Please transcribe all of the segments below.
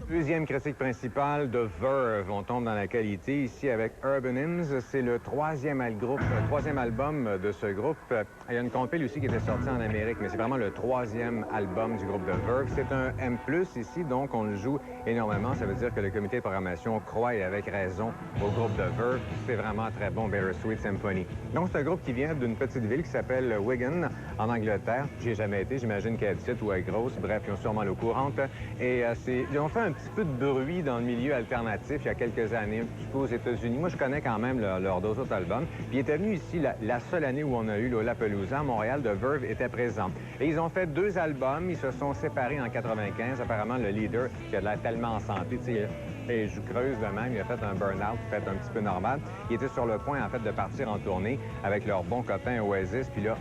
Deuxième critique principale de Verve. On tombe dans la qualité ici avec Urban Hymns. C'est le troisième album de ce groupe. Il y a une compile aussi qui était sortie en Amérique, mais c'est vraiment le troisième album du groupe de Verve. C'est un M+, ici, donc on le joue énormément. Ça veut dire que le comité de programmation croit, et avec raison, au groupe de Verve. C'est vraiment très bon, Bittersweet Symphony. Donc c'est un groupe qui vient d'une petite ville qui s'appelle Wigan, en Angleterre. J'y ai jamais été, j'imagine qu'elle est petite ou elle est grosse. Bref, ils ont sûrement l'eau courante. Et ils ont fait un petit peu de bruit dans le milieu alternatif il y a quelques années, un petit peu aux États-Unis. Moi, je connais quand même leurs deux autres albums. Puis ils étaient venus ici la seule année où on a eu Lollapalooza à Montréal, de Verve était présent. Et ils ont fait deux albums. Ils se sont séparés en 95. Apparemment, le leader, qui a l'air tellement en santé, tu sais, et je creuse de même, il a fait un burn-out, fait un petit peu normal. Il était sur le point, en fait, de partir en tournée avec leur bon copain Oasis. Puis là,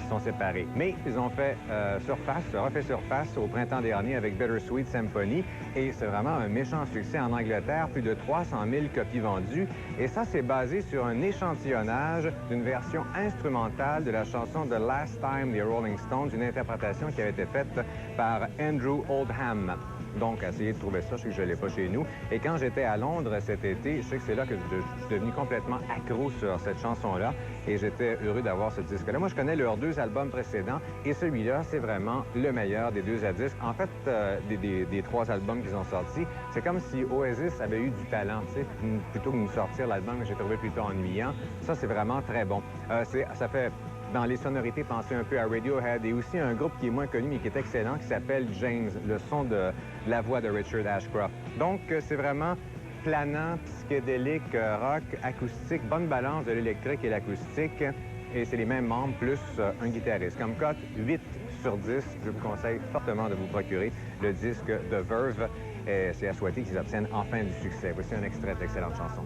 sont séparés. Mais ils ont fait refait surface au printemps dernier avec Bittersweet Symphony et c'est vraiment un méchant succès en Angleterre, plus de 300 000 copies vendues. Et ça, c'est basé sur un échantillonnage d'une version instrumentale de la chanson The Last Time des Rolling Stones, une interprétation qui avait été faite par Andrew Oldham. Donc, essayez de trouver ça, je sais que je ne l'ai pas chez nous. Et quand j'étais à Londres cet été, je sais que c'est là que je suis devenu complètement accro sur cette chanson-là. Et j'étais heureux d'avoir ce disque-là. Moi, je connais leurs deux albums précédents. Et celui-là, c'est vraiment le meilleur des deux à disques. En fait, des trois albums qu'ils ont sortis, c'est comme si Oasis avait eu du talent, tu sais, plutôt que de nous sortir l'album que j'ai trouvé plutôt ennuyant. Ça, c'est vraiment très bon. Ça fait dans les sonorités, penser un peu à Radiohead et aussi un groupe qui est moins connu mais qui est excellent, qui s'appelle James, le son de la voix de Richard Ashcroft. Donc, c'est vraiment planant, psychédélique, rock, acoustique, bonne balance de l'électrique et l'acoustique. Et c'est les mêmes membres, plus un guitariste. Comme cote, 8 sur 10. Je vous conseille fortement de vous procurer le disque de Verve. Et c'est à souhaiter qu'ils obtiennent enfin du succès. Voici un extrait d'excellente chanson.